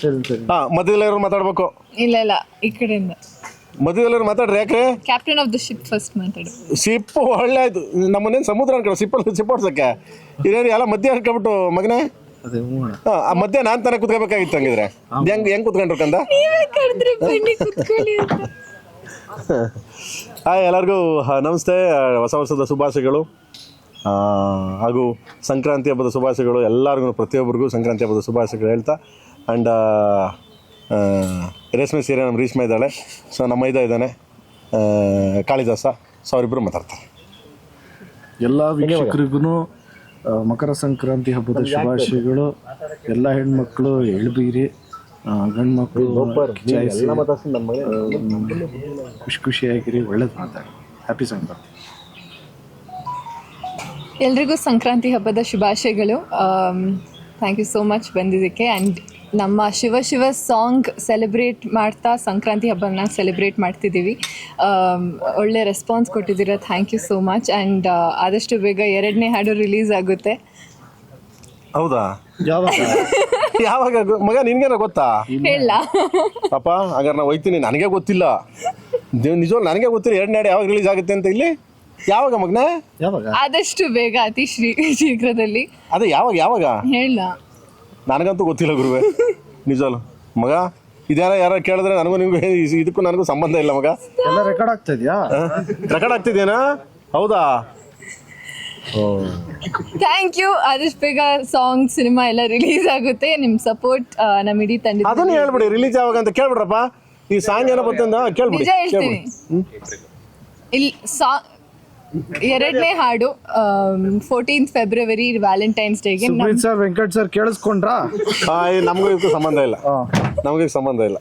ಮಧ್ಯದಲ್ಲಿ ಮಾತಾಡ್ಬೇಕು. ಇಲ್ಲ ಇಲ್ಲ, ಈ ಕಡೆಯಿಂದ ಮಧ್ಯದಲ್ಲಿ ಮಾತಾಡ್ರಿ. ಯಾಕೆ captain of the ship first ಮಾತಾಡು. ಶಿಪ್ ಒಳ್ಳೆ ಆಯ್ತು. ನಮ್ಮನೇನು ಸಮುದ್ರ ಅನ್ಕೊಳ್ಳೋ ಶಿಪ್ ಓಡ್ಸಕ್ಕೆ ಇದೇನು ಎಲ್ಲ ಮಧ್ಯ ಅನ್ಕೊಬಿಟ್ಟು ಮಗನೇ. ಆ ಮಧ್ಯ ನಾನ್ ತಾನೇ ಕುತ್ಕೋಬೇಕಾಗಿತ್ತು. ಹಂಗಿದ್ರೆ ಹೆಂಗ್ ಕುತ್ಕೊಂಡ್ರು ಕಂದ. ಹಾಯ್ ಎಲ್ಲರಿಗೂ ನಮಸ್ತೆ. ಹೊಸ ವರ್ಷದ ಶುಭಾಶಯಗಳು ಹಾಗೂ ಸಂಕ್ರಾಂತಿ ಹಬ್ಬದ ಶುಭಾಶಯಗಳು ಎಲ್ಲರಿಗೂ. ಪ್ರತಿಯೊಬ್ಬರಿಗೂ ಸಂಕ್ರಾಂತಿ ಹಬ್ಬದ ಶುಭಾಶಯಗಳು ಹೇಳ್ತಾ ಆ್ಯಂಡ್ ರೇಷ್ಮೆ ಸೀರೆ ನಮ್ಮ ರೇಷ್ಮೆ ಇದ್ದಾಳೆ. ಸೊ ನಮ್ಮ ಇದ್ದಾನೆ ಕಾಳಿದಾಸ. ಸೊ ಅವರಿಬ್ಬರು ಮಾತಾಡ್ತಾರೆ. ಎಲ್ಲ ವೀಕ್ಷಕರಿಗೂ ಮಕರ ಸಂಕ್ರಾಂತಿ ಹಬ್ಬದ ಶುಭಾಶಯಗಳು. ಎಲ್ಲ ಹೆಣ್ಮಕ್ಳು ಎಳ್ಬೀರಿ, ಗಂಡು ಮಕ್ಕಳು ಖುಷಿ ಖುಷಿಯಾಗಿರಿ, ಒಳ್ಳೇದು ಮಾತಾಡಿ. ಹ್ಯಾಪಿ ಸಂಕ್ರಾಂತಿ. ಎಲ್ರಿಗೂ ಸಂಕ್ರಾಂತಿ ಹಬ್ಬದ ಶುಭಾಶಯಗಳು. ಥ್ಯಾಂಕ್ ಯು ಸೋ ಮಚ್ ಬಂದಿದ್ದಕ್ಕೆ. ಆ್ಯಂಡ್ ನಮ್ಮ ಶಿವ ಶಿವ ಸಾಂಗ್ ಸೆಲೆಬ್ರೇಟ್ ಮಾಡ್ತಾ ಸಂಕ್ರಾಂತಿ ಹಬ್ಬನ ಸೆಲೆಬ್ರೇಟ್ ಮಾಡ್ತಿದ್ದೀವಿ. ಒಳ್ಳೆ ರೆಸ್ಪಾನ್ಸ್ ಕೊಟ್ಟಿದ್ದೀರಾ, thank you so much. And ಆದಷ್ಟು ಬೇಗ 2ನೇ ಹಾಡು ರಿಲೀಸ್ ಆಗುತ್ತೆ. ಹೌದಾ? ಯಾವಾಗ ಮಗ? ನಿನ್ಗೇನ ಗೊತ್ತಾ? ಹೇಳ ಪಾಪ ಹಾಗಾದ್ರೆ ನಾವು ಹೋಯ್ತೀನಿ. ನನಗೆ ಗೊತ್ತಿಲ್ಲ, ನಿಜವಾಗ್ಲೂ ನನಗೆ ಗೊತ್ತಿಲ್ಲ 2ನೇ ಹಾಡು ಯಾವಾಗ ರಿಲೀಸ್ ಆಗುತ್ತೆ ಅಂತ. ಇಲ್ಲಿ ಯಾವಾಗ ಮಗನ? ಆದಷ್ಟು ಬೇಗ, ಅತಿ ಶೀಘ್ರದಲ್ಲಿ. ಅದೇ ಯಾವಾಗ ಹೇಳ? ನನಗಂತೂ ಗೊತ್ತಿಲ್ಲ ಗುರುವೆ, ನಿಜವಲ್ಲ ಮಗ. ಇದ್ಯಾರ ಯಾರು ಕೇಳಿದ್ರೆ ನನಗೂ ನಿಮ್ಗೆ ಇದಕ್ಕೂ ನನಗೂ ಸಂಬಂಧ ಇಲ್ಲ ಮಗ. ಎಲ್ಲ ರೆಕಾರ್ಡ್ ಆಗ್ತಾ ಇದೆಯಾ? ರೆಕಾರ್ಡ್ ಆಗ್ತಿದೇನಾ? ಹೌದಾ? Thank you. ಆದಷ್ಟು ಬೇಗ ಸಾಂಗ್, ಸಿನಿಮಾ ಎಲ್ಲ ರಿಲೀಸ್ ಆಗುತ್ತೆ. ನಿಮ್ಮ ಸಪೋರ್ಟ್ ನಮ್ಮ ಇಡೀ ತಂಡ. ಅದನ್ನ ಹೇಳ್ಬಿಡಿ, ರಿಲೀಸ್ ಯಾವಾಗ ಅಂತ ಕೇಳ್ಬಿಡ್ರಪ್ಪ. ಈ ಸಾಂಗ್ ಏನೋ ಬಂತಂದ ಕೇಳ್ಬಿಡಿ. ನಿಜ ಹೇಳ್ತೀನಿ. ಇಲ್ಲಿ 2ನೇ ಹಾಡು 14th ಫೆಬ್ರವರಿ ವ್ಯಾಲೆಂಟೈನ್ಸ್ ಡೇಗೆ. ಸರ್, ವೆಂಕಟ್ ಸರ್ ಕೇಳಿಸ್ಕೊಂಡ್ರಾ? ನಮಗೂ ಇದಕ್ಕೂ ಸಂಬಂಧ ಇಲ್ಲ, ನಮಗೆ ಸಂಬಂಧ ಇಲ್ಲ.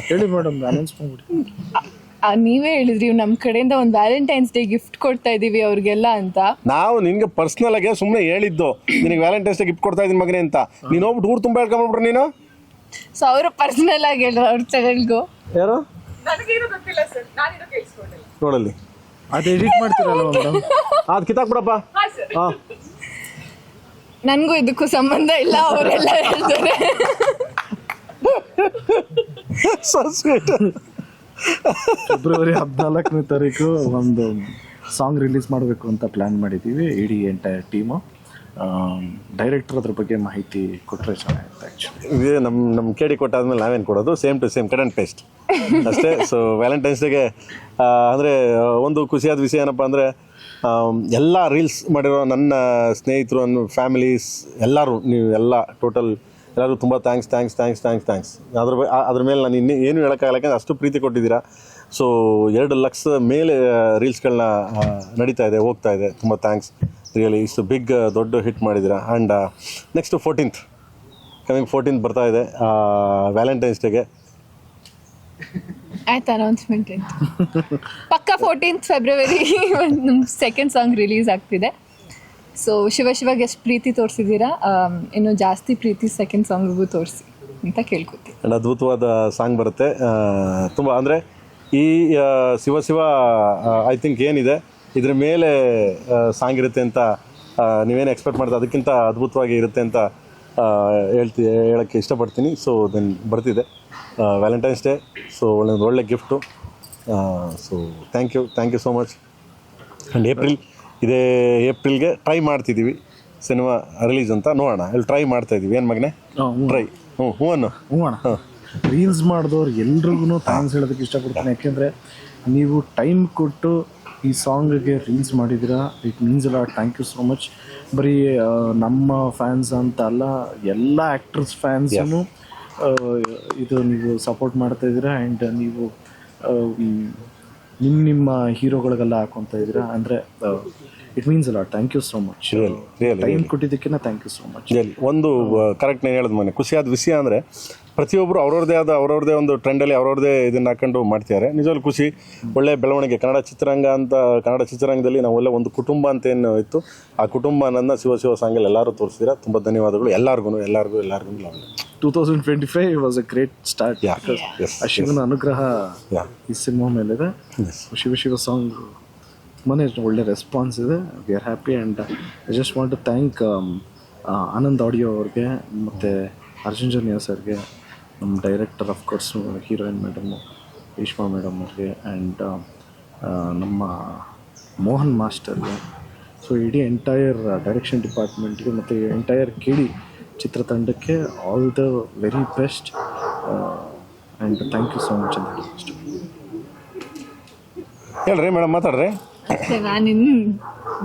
ಹೇಳಿ ಮೇಡಮ್, ಅನೌನ್ಸ್ ಮಾಡ್ಬಿಡಿ. ನೀವೇ ಹೇಳಿದ್ರಿ ನಮ್ಮ ಕಡೆಯಿಂದ ಒಂದು ವ್ಯಾಲೆಂಟೈನ್ಸ್ ಡೇ ಗಿಫ್ಟ್ ಕೊಡ್ತಾ ಇದೀವಿ ಅವ್ರಿಗೆಲ್ಲ ಅಂತ. ನಾವು ನಿನ್ಗೆ ಪರ್ಸನಲ್ ಆಗಿ ಸುಮ್ಮನೆ ಹೇಳಿದ್ದು, ನಿನಗೆ ವ್ಯಾಲೆಂಟೈನ್ಸ್ ಡೇ ಗಿಫ್ಟ್ ಕೊಡ್ತಾ ಇದೀನಿ ಮಗನೇ ಅಂತ. ನೀನು ಹೋಗ್ಬಿಟ್ಟು ಊರು ತುಂಬ ಹೇಳ್ಕೊಂಡ್ಬಿಟ್ರೆ ನೀನು. ಸೊ ಅವರು ಪರ್ಸನಲ್ ಆಗಿ ಹೇಳಿದ್ರು ಅವ್ರ ಚಾನೆಲ್ಗೂ. ಯಾರು ನೋಡಲ್ಲಿ ಅದು ಎಡಿಟ್ ಮಾಡ್ತೀರಲ್ಲ ಮೇಡಮ್, ಅದು ಕಿತ್ತಾಕ್ಬಿಡಪ್ಪ. ನನಗೂ ಇದಕ್ಕೂ ಸಂಬಂಧ ಇಲ್ಲ, ಅವರೆಲ್ಲ ಹೇಳ್ತಾರೆ. ಫೆಬ್ರವರಿ 14ನೇ ತಾರೀಕು ಒಂದು ಸಾಂಗ್ ರಿಲೀಸ್ ಮಾಡಬೇಕು ಅಂತ ಪ್ಲ್ಯಾನ್ ಮಾಡಿದ್ದೀವಿ, ಇಡೀ ಎಂಟೈರ್ ಟೀಮು. ಡೈರೆಕ್ಟರ್ ಅದ್ರ ಬಗ್ಗೆ ಮಾಹಿತಿ ಕೊಟ್ಟರೆ ಚೆನ್ನಾಗಿರುತ್ತೆ. ಆ್ಯಕ್ಚುಲಿ ಇದೇ ನಮ್ಮ ಕೇಳಿ ಕೊಟ್ಟಾದ್ಮೇಲೆ ನಾವೇನು ಕೊಡೋದು, same to same cut and paste ಅಷ್ಟೇ. ಸೊ ವ್ಯಾಲೆಂಟೈನ್ಸ್ ಡೇಗೆ ಅಂದರೆ ಒಂದು ಖುಷಿಯಾದ ವಿಷಯ ಏನಪ್ಪ ಅಂದರೆ, ಎಲ್ಲ ರೀಲ್ಸ್ ಮಾಡಿರೋ ನನ್ನ ಸ್ನೇಹಿತರು, ನನ್ನ ಫ್ಯಾಮಿಲೀಸ್ ಎಲ್ಲರೂ, ನೀವು ಎಲ್ಲ ಟೋಟಲ್ ಎಲ್ಲರೂ ತುಂಬ ಥ್ಯಾಂಕ್ಸ್. ಅದ್ರ ಮೇಲೆ ನಾನು ಏನು ಹೇಳೋಕ್ಕಾಗಲ್ಲ, ಯಾಕಂದರೆ ಅಷ್ಟು ಪ್ರೀತಿ ಕೊಟ್ಟಿದ್ದೀರಾ. ಸೊ 2 ಲಕ್ಷ ಮೇಲೆ ರೀಲ್ಸ್ಗಳನ್ನ ನಡೀತಾ ಇದೆ, ಹೋಗ್ತಾ ಇದೆ. ತುಂಬ ಥ್ಯಾಂಕ್ಸ್ ರಿಯಲಿ. ಇಷ್ಟು ಬಿಗ್ ದೊಡ್ಡ ಹಿಟ್ ಮಾಡಿದ್ದೀರಾ. And next 14th coming 14th ಬರ್ತಾ ಇದೆ ವ್ಯಾಲೆಂಟೈನ್ಸ್ ಡೇಗೆ. ಆಯ್ತು, ಅನೌನ್ಸ್ಮೆಂಟ್ ಆಯ್ತು. ಪಕ್ಕ 14th ಫೆಬ್ರವರಿ ನಮ್ಮ 2nd ಸಾಂಗ್ ರಿಲೀಸ್ ಆಗ್ತಿದೆ. ಸೊ ಶಿವಗೆ ಎಷ್ಟು ಪ್ರೀತಿ ತೋರಿಸಿದ್ದೀರಾ, ಇನ್ನೂ ಜಾಸ್ತಿ ಪ್ರೀತಿ 2nd ಸಾಂಗಿಗೂ ತೋರಿಸಿ ಅಂತ ಕೇಳ್ಕೊತೀನಿ. ಆ್ಯಂಡ್ ಅದ್ಭುತವಾದ ಸಾಂಗ್ ಬರುತ್ತೆ. ತುಂಬ ಅಂದರೆ ಈ ಶಿವ ಐ ಥಿಂಕ್ ಏನಿದೆ ಇದ್ರ ಮೇಲೆ ಸಾಂಗ್ ಇರುತ್ತೆ ಅಂತ ನೀವೇನು ಎಕ್ಸ್ಪೆಕ್ಟ್ ಮಾಡ್ತೀವಿ, ಅದಕ್ಕಿಂತ ಅದ್ಭುತವಾಗಿ ಇರುತ್ತೆ ಅಂತ ಹೇಳೋಕ್ಕೆ ಇಷ್ಟಪಡ್ತೀನಿ. ಸೊ ದೆನ್ ಬರ್ತಿದೆ ವ್ಯಾಲೆಂಟೈನ್ಸ್ ಡೇ. ಸೊ ಒಳ್ಳೆ gift. So thank you so much. And ಇದೇ ಏಪ್ರಿಲ್ಗೆ ಟ್ರೈ ಮಾಡ್ತಿದ್ದೀವಿ ಸಿನಿಮಾ ರಿಲೀಸ್ ಅಂತ. ನೋಡೋಣ, ಇಲ್ಲಿ ಟ್ರೈ ಮಾಡ್ತಾಯಿದ್ದೀವಿ. ಏನು ಮಗನೇ ಟ್ರೈ? ಹ್ಞೂ ಅಣ್ಣ. ರೀಲ್ಸ್ ಮಾಡಿದವ್ರು ಎಲ್ರಿಗೂ ಥ್ಯಾಂಕ್ಸ್ ಹೇಳೋದಕ್ಕೆ ಇಷ್ಟಪಡ್ತೀನಿ. ಯಾಕೆಂದರೆ ನೀವು ಟೈಮ್ ಕೊಟ್ಟು ಈ ಸಾಂಗಿಗೆ ರೀಲ್ಸ್ ಮಾಡಿದ್ದೀರಾ, ಇಟ್ ಮೀನ್ಸ್ ಅಲ್ಲ. Thank you so much. ಬರೀ ನಮ್ಮ ಫ್ಯಾನ್ಸ್ ಅಂತ ಅಲ್ಲ, ಎಲ್ಲ ಆ್ಯಕ್ಟರ್ಸ್ ಫ್ಯಾನ್ಸೂ ಇದು ನೀವು ಸಪೋರ್ಟ್ ಮಾಡ್ತಾಯಿದ್ದೀರಾ. ಆ್ಯಂಡ್ ನೀವು ನಿಮ್ಮ ಹೀರೋಗಳಿಗೆಲ್ಲ ಹಾಕೊತಾ ಇದ್ದೀರಾ ಅಂದರೆ ಇಟ್ ಮೀನ್ಸ್ ಅಲ್ಲ. Thank you so much. Time ಕೊಟ್ಟಿದ್ದಕ್ಕಿಂತ ಥ್ಯಾಂಕ್ ಯು ಸೋ ಮಚ್. ಒಂದು ಕರೆಕ್ಟ್ ನಾನು ಹೇಳೋದು ಮನೆ ಖುಷಿಯಾದ ವಿಷಯ ಅಂದರೆ, ಪ್ರತಿಯೊಬ್ಬರು ಅವ್ರವ್ರದ್ದೇ ಒಂದು ಟ್ರೆಂಡಲ್ಲಿ ಅವ್ರವ್ರದ್ದೇ ಇದನ್ನು ಹಾಕೊಂಡು ಮಾಡ್ತಿದ್ದಾರೆ. ನಿಜವಾಗ್ಲೂ ಖುಷಿ, ಒಳ್ಳೆ ಬೆಳವಣಿಗೆ. ಕನ್ನಡ ಚಿತ್ರರಂಗದಲ್ಲಿ ನಾವು ಒಳ್ಳೆ ಒಂದು ಕುಟುಂಬ ಅಂತ ಏನು ಇತ್ತು, ಆ ಕುಟುಂಬ ನನ್ನ ಶಿವ ಸಾಂಗಲ್ಲಿ ಎಲ್ಲರೂ ತೋರಿಸಿದ್ದೀರಾ. ತುಂಬ ಧನ್ಯವಾದಗಳು ಎಲ್ಲರಿಗೂ. 2025 ವಾಸ್ ಅ ಗ್ರೇಟ್ ಸ್ಟಾರ್ಟ್. ಆ ಶಿವನ ಅನುಗ್ರಹ ಈ ಸಿನಿಮಾ ಮೇಲಿದೆ. ಶಿವ ಸಾಂಗ್ ತುಂಬಾ ಒಳ್ಳೆ ರೆಸ್ಪಾನ್ಸ್ ಇದೆ. We are happy. And I just want to thank Anand audio ಅವ್ರಿಗೆ ಮತ್ತು ಅರ್ಜುನ್ ಜನ್ಯ ಸರ್ಗೆ, ನಮ್ಮ director of course heroine madam Reshma madam ಅವ್ರಿಗೆ, ಆ್ಯಂಡ್ ನಮ್ಮ ಮೋಹನ್ ಮಾಸ್ಟರ್ಗೆ, ಸೊ ಇಡೀ ಎಂಟೈರ್ ಡೈರೆಕ್ಷನ್ ಡಿಪಾರ್ಟ್ಮೆಂಟ್ಗೆ ಮತ್ತು ಎಂಟೈರ್ KD ಚಿತ್ರತಂಡಕ್ಕೆ all the very best and thank you so much ಅಂತ ಹೇಳಿ ಅಷ್ಟೇ. ಹೇಳ್ರಿ ಮೇಡಮ್, ಮಾತಾಡ್ರಿ. ಅಷ್ಟೇ, ನಾನಿನ್ನು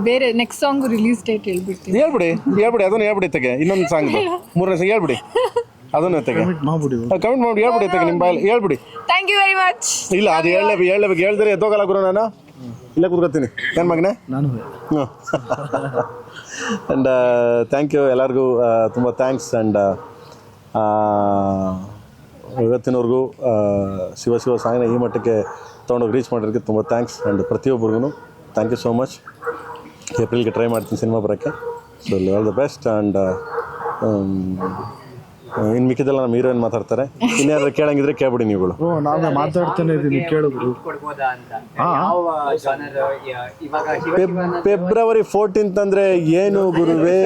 ಬೇರೆ ನೆಕ್ಸ್ಟ್ ಸಾಂಗ್ ರಿಲೀಸ್ ಡೇಟ್ ಹೇಳ್ಬಿಡ್ತೀನಿ. ಹೇಳ್ಬಿಡಿ ಅದನ್ನು ಹೇಳ್ಬಿಡಿ ತೆಗೆ. ಇನ್ನೊಂದು ಸಾಂಗ್ 3ನೇ ಸಾಂಗ್ ಹೇಳ್ಬಿಡಿ, ಅದನ್ನು ತೆಗೆ. ಮಾಡ್ಬಿಡಿ, ಕಮೆಂಟ್ ಮಾಡಿ ಹೇಳ್ಬಿಡಿ ತೆಗೆ, ನಿಮ್ಮ ಬಾಯಲ್ಲಿ ಹೇಳ್ಬಿಡಿ. Thank you very much. ಇಲ್ಲ, ಅದು ಹೇಳಬೇಕು. ಹೇಳಿದ್ರೆ ಎದ್ದೋಗಲ್ಲ ಗುರು, ನಾನು ಇಲ್ಲೇ ಕೂತ್ಕೊತೀನಿ. ಏನು ಮಗನೇ? ನಾನು ಹ್ಞೂ. ಆ್ಯಂಡ್ ಥ್ಯಾಂಕ್ ಯು ಎಲ್ಲರಿಗೂ, ತುಂಬ ಥ್ಯಾಂಕ್ಸ್. ಆ್ಯಂಡ್ ಇವತ್ತಿನವರೆಗೂ ಶಿವ ಸಾಯಿನ ಈ ಮಟ್ಟಕ್ಕೆ ತೊಗೊಂಡೋಗಿ ರೀಚ್ ಮಾಡೋದಕ್ಕೆ ತುಂಬ ಥ್ಯಾಂಕ್ಸ್. ಆ್ಯಂಡ್ ಪ್ರತಿಯೊಬ್ಬರಿಗೂ ಥ್ಯಾಂಕ್ ಯು ಸೋ ಮಚ್. ಏಪ್ರಿಲ್ಗೆ ಟ್ರೈ ಮಾಡ್ತೀನಿ ಸಿನಿಮಾ ಬರೋಕ್ಕೆ. So all the best. And ಇನ್ನು ಮಿಕ್ಕಿದೆಲ್ಲ ನಮ್ಮ ಹೀರೋಯಿನ್ ಮಾತಾಡ್ತಾರೆ. ಇನ್ಯಾರು ಕೇಳಂಗಿದ್ರೆ ಕೇಳ್ಬಿಡಿ ನೀವುಗಳು. ನಾನು ಮಾತಾಡ್ತಾನೆ ಇದ್ದೀನಿ, ಕೇಳಿದ್ರು. ಫೆಬ್ರವರಿ 14th ಅಂದರೆ ಏನು ಗುರುವೇ?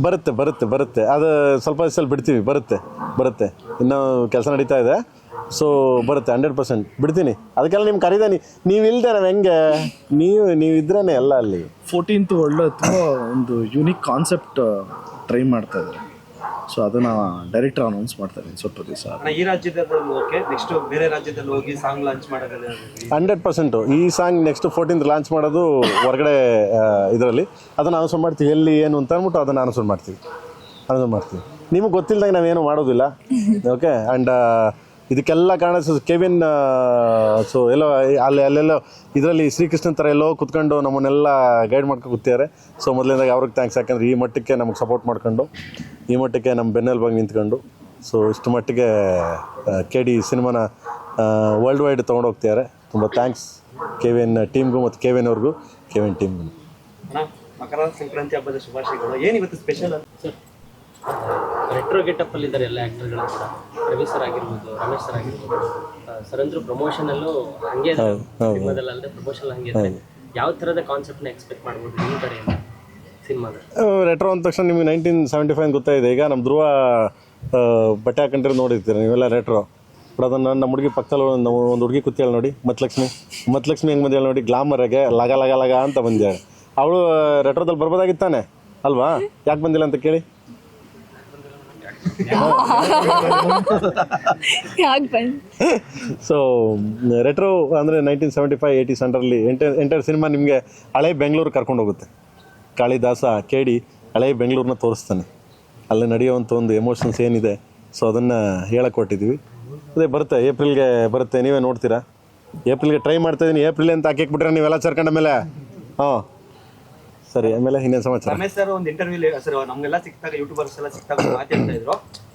ಬರುತ್ತೆ. ಅದು ಸ್ವಲ್ಪ ದಿವಸ ಬಿಡ್ತೀವಿ. ಬರುತ್ತೆ. ಇನ್ನೂ ಕೆಲಸ ನಡೀತಾ ಇದೆ. ಸೊ ಬರುತ್ತೆ, 100% ಬಿಡ್ತೀನಿ. ಅದಕ್ಕೆಲ್ಲ ನಿಮ್ಗೆ ಕರೀದೆ, ನೀವು ಇಲ್ಲದೆ ನಾವು ಹೆಂಗೆ? ನೀವು ಇದ್ರೇ ಎಲ್ಲ ಅಲ್ಲಿ. 14th ಒಳ್ಳೆ ತುಂಬ ಒಂದು ಯೂನಿಕ್ ಕಾನ್ಸೆಪ್ಟ್ ಟ್ರೈ ಮಾಡ್ತಾ ಇದ್ದಾರೆ. ಸೊ ಅದನ್ನು ಡೈರೆಕ್ಟರ್ ಅನೌನ್ಸ್ ಮಾಡ್ತಾರೆ ಸ್ವಲ್ಪ ದಿವಸ. ಈ ರಾಜ್ಯದಲ್ಲಿ ಓಕೆ, ನೆಕ್ಸ್ಟ್ ಬೇರೆ ರಾಜ್ಯದಲ್ಲಿ ಹೋಗಿ ಸಾಂಗ್ ಲಾಂಚ್ ಮಾಡೋದು 100%. ಈ ಸಾಂಗ್ ನೆಕ್ಸ್ಟ್ 14th ಲಾಂಚ್ ಮಾಡೋದು ಹೊರಗಡೆ ಇದರಲ್ಲಿ. ಅದನ್ನು ಅನೌನ್ಸ್ ಮಾಡ್ತೀವಿ, ಎಲ್ಲಿ ಏನು ಅಂತ ಅಂದ್ಬಿಟ್ಟು ಅದನ್ನು ಅನೌನ್ಸ್ ಮಾಡ್ತೀವಿ. ನಿಮಗೆ ಗೊತ್ತಿಲ್ಲದಾಗ ನಾವೇನು ಮಾಡೋದಿಲ್ಲ. ಓಕೆ. ಆ್ಯಂಡ್ ಇದಕ್ಕೆಲ್ಲ ಕಾರಣ ಕೆವಿನ್. ಸೊ ಎಲ್ಲೋ ಅಲ್ಲೆಲ್ಲೋ ಇದರಲ್ಲಿ ಶ್ರೀಕೃಷ್ಣನ್ ಥರ ಎಲ್ಲೋ ಕುತ್ಕೊಂಡು ನಮ್ಮನ್ನೆಲ್ಲ ಗೈಡ್ ಮಾಡ್ಕೊಂಡು ಕೂತಿದ್ದಾರೆ. ಸೊ ಮೊದಲಿಂದಾಗ ಅವ್ರಿಗೆ ಥ್ಯಾಂಕ್ಸ್. ಯಾಕಂದರೆ ಈ ಮಟ್ಟಕ್ಕೆ ನಮಗೆ ಸಪೋರ್ಟ್ ಮಾಡ್ಕೊಂಡು, ಈ ಮಟ್ಟಕ್ಕೆ ನಮ್ಮ ಬೆನ್ನೆಲುಬಾಗಿ ನಿಂತ್ಕೊಂಡು, ಸೊ ಇಷ್ಟು ಮಟ್ಟಿಗೆ KD ಸಿನಿಮಾನ ವರ್ಲ್ಡ್ ವೈಡ್ ತೊಗೊಂಡೋಗ್ತಿದ್ದಾರೆ. ತುಂಬ ಥ್ಯಾಂಕ್ಸ್ ಕೆವಿನ್ ಟೀಮ್ಗೂ ಮತ್ತು ಕೆವಿನ್ ಅವ್ರಿಗೂ, ಕೆವಿನ್ ಟೀಮ್ಗೂ. ಮಕರ ಸಂಕ್ರಾಂತಿ ಹಬ್ಬದ ಶುಭಾಶಯಗಳು. ಏನಿವತ್ತು ಸ್ಪೆಷಲ್ ಸರ್? ರೆಟ್ರೋ ಗೆಟಪ್ ಅಲ್ಲಿ ಇದ್ದಾರೆ ಎಲ್ಲ ಆಕ್ಟರ್ಗಳು ಕೂಡ. ರವಿ ಸರ್ ಆಗಿರ್ಬೋದು, ರಮೇಶ್ ಸರ್ ಆಗಿರ್ಬೋದು, ಸರ್ ಅಂದ್ರು ಪ್ರಮೋಷನ್ ಅಲ್ಲೂ ಹಂಗೆ ಸಿನಿಮಾದಲ್ಲಿ ಅಲ್ಲದೆ ಪ್ರಮೋಷನ್ ಹಂಗೆ ಇದ್ದಾರೆ. ಯಾವ ಥರದ ಕಾನ್ಸೆಪ್ಟ್ನ ಎಕ್ಸ್ಪೆಕ್ಟ್ ಮಾಡ್ಬೋದು ನಿಮ್ಮ ಕಡೆಯಿಂದ ಸಿನಿಮಾದ? ರೆಟ್ರೋ ಅಂದ ತಕ್ಷಣ ನಿಮಗೆ 1975 ಗೊತ್ತಾಯಿದೆ. ಈಗ ನಮ್ಮ ಧ್ರುವ ಬಟ್ಟೆ ಹಾಕೊಂಡಿರೋ ನೋಡಿರ್ತೀರ ನೀವೆಲ್ಲ ರೆಟ್ರೋ. ಬಟ್ ಅದನ್ನು ನಮ್ಮ ಹುಡುಗಿ ಪಕ್ಕದಲ್ಲಿ ನಾವು ಒಂದು ಹುಡುಗಿ ಕೂತಿಯಾಳ ನೋಡಿ, ಮತ್ಲಕ್ಷ್ಮಿ ಹೆಂಗೆ ಬಂದೇಳಿ ನೋಡಿ, ಗ್ಲಾಮರಾಗೆ ಲಗ ಅಂತ ಬಂದ್ಯಾಳೆ. ಅವಳು ರೆಟ್ರೋದಲ್ಲಿ ಬರ್ಬೋದಾಗಿತ್ತಾನೆ ಅಲ್ವಾ? ಯಾಕೆ ಬಂದಿಲ್ಲ ಅಂತ ಕೇಳಿ. ಸೊ ರೆಟ್ರೋ ಅಂದರೆ 1975-80s ಅಂಡರಲ್ಲಿ ಎಂಟರ್ ಸಿನಿಮಾ ನಿಮಗೆ ಹಳೆ ಬೆಂಗಳೂರು ಕರ್ಕೊಂಡು ಹೋಗುತ್ತೆ. ಕಾಳಿದಾಸ KD ಹಳೆ ಬೆಂಗಳೂರನ್ನ ತೋರಿಸ್ತಾನೆ. ಅಲ್ಲಿ ನಡೆಯುವಂಥ ಒಂದು ಎಮೋಷನ್ಸ್ ಏನಿದೆ, ಸೊ ಅದನ್ನು ಹೇಳಕ್ಕೆ ಕೊಟ್ಟಿದ್ದೀವಿ. ಅದೇ ಬರುತ್ತೆ, ಏಪ್ರಿಲ್ಗೆ ಬರುತ್ತೆ. ನೀವೇ ನೋಡ್ತೀರಾ. ಏಪ್ರಿಲ್ಗೆ ಟ್ರೈ ಮಾಡ್ತಾಯಿದ್ದೀನಿ. ಏಪ್ರಿಲ್ ಅಂತ ಹಾಕಿಕ್ಬಿಟ್ರೆ ನೀವೆಲ್ಲ ಸೇರ್ಕೊಂಡ ಮೇಲೆ. ಹಾಂ ಸರಿ. ಆಮೇಲೆ ಇನ್ನೇನು ಸಮಾಚಾರ? ರಮೇಶ್ ಸರ್ ಒಂದು ಇಂಟರ್ವ್ಯೂ ಸರ್ ನಮಗೆಲ್ಲ ಸಿಕ್ತಾಗ, ಯೂಟ್ಯೂಬರ್ಸ್ ಎಲ್ಲ ಸಿಕ್ತಾಗ ಮಾತಾಡ್ತಾ ಇದ್ರು,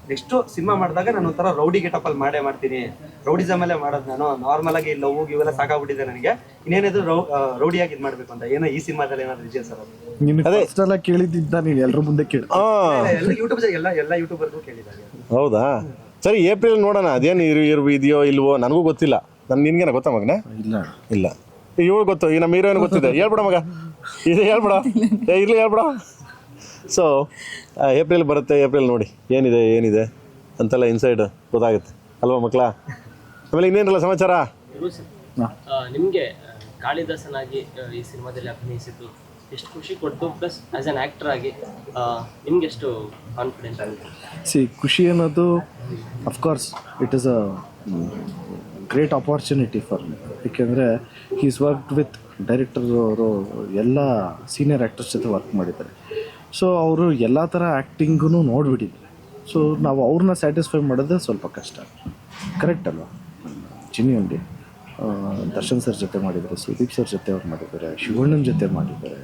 ನೆಕ್ಸ್ಟ್ ಸಿನಿಮಾ ಮಾಡಿದಾಗ ನಾನು ಒಂಥರ ರೌಡಿ ಗೆಟಪ್ ಅಲ್ಲಿ ಮಾಡ್ತೀನಿ, ರೌಡಿಸಮ್ ಅಲ್ಲೇ ಮಾಡೋದು, ನಾನು ನಾರ್ಮಲ್ ಆಗಿ ಲವ್ ಇವೆಲ್ಲ ಸಾಕಾಗ್ಬಿಟ್ಟಿದೆ ನನಗೆ, ಇನ್ನೇನಿದ್ರು ರೌಡಿಯಾಗಿ ಇದು ಮಾಡ್ಬೇಕು ಅಂತ. ಏನೋ ಈ ಸಿನಿಮಾದಲ್ಲಿ ಏನಾದ್ರು ವಿಜಯ ಸರ್ ಅದೇ ಕೇಳಿದ್ದ ನೀನು ಎಲ್ಲರ ಮುಂದೆ ಕೇಳಿ. ಎಲ್ಲ ಯೂಟ್ಯೂಬ್ ಎಲ್ಲ ಯೂಟ್ಯೂಬರ್ಗೂ ಕೇಳಿದ್ದಾರೆ. ಹೌದಾ? ಸರಿ, ಏಪ್ರಿಲ್ ನೋಡೋಣ. ಅದೇನು ಇದೆಯೋ ಇಲ್ವೋ ನನಗೂ ಗೊತ್ತಿಲ್ಲ. ನಿನ್ಗೇನ ಗೊತ್ತಾ ಮಗನೇ? ಇಲ್ಲ ಇವಳು ಗೊತ್ತು, ಈ ನಮ್ಮ ಹೀರೋಯಿನ್ ಗೊತ್ತಿದೆ. ಹೇಳ್ಬಿಡ ಮಗ, ಇದು ಹೇಳ್ಬಿಡ, ಇರ್ಲಿ ಹೇಳ್ಬಿಡ. ಸೊ ಏಪ್ರಿಲ್ ಬರುತ್ತೆ. ಏಪ್ರಿಲ್ ನೋಡಿ ಏನಿದೆ ಅಂತೆಲ್ಲ ಇನ್ಸೈಡ್ ಗೊತ್ತಾಗುತ್ತೆ ಅಲ್ವಾ ಮಕ್ಕಳ? ಆಮೇಲೆ ಇನ್ನೇನಲ್ಲ ಸಮಾಚಾರ? ನಿಮಗೆ ಕಾಳಿದಾಸನಾಗಿ ಈ ಸಿನಿಮಾದಲ್ಲಿ ಅಭಿನಯಿಸಿದ್ದು ಎಷ್ಟು ಖುಷಿ ಕೊಡ್ತು, ಪ್ಲಸ್ ಆ್ಯಸ್ ಆನ್ ಆ್ಯಕ್ಟರ್ ಆಗಿ ನಿಮ್ಗೆ ಎಷ್ಟು ಕಾನ್ಫಿಡೆನ್ಸ್ ಆಗುತ್ತೆ? ಖುಷಿ ಅನ್ನೋದು of course it is a great opportunity for me. ಏಕೆಂದರೆ ಈಸ್ ವರ್ಕ್ಡ್ ವಿತ್ ಡೈರೆಕ್ಟರ್ ಅವರು ಎಲ್ಲ ಸೀನಿಯರ್ ಆ್ಯಕ್ಟರ್ಸ್ ಜೊತೆ ವರ್ಕ್ ಮಾಡಿದ್ದಾರೆ. ಸೊ ಅವರು ಎಲ್ಲ ಥರ ಆ್ಯಕ್ಟಿಂಗೂ ನೋಡಿಬಿಟ್ಟಿದ್ದಾರೆ. ಸೊ ನಾವು ಅವ್ರನ್ನ ಸ್ಯಾಟಿಸ್ಫೈ ಮಾಡೋದೇ ಸ್ವಲ್ಪ ಕಷ್ಟ. ಕರೆಕ್ಟ್ ಅಲ್ವಾ? ಜಿನಿಯನ್ಲಿ ದರ್ಶನ್ ಸರ್ ಜೊತೆ ಮಾಡಿದ್ದಾರೆ, ಸುದೀಪ್ ಸರ್ ಜೊತೆ ಅವ್ರು ಮಾಡಿದ್ದಾರೆ, ಶಿವಣ್ಣನ ಜೊತೆ ಮಾಡಿದ್ದಾರೆ,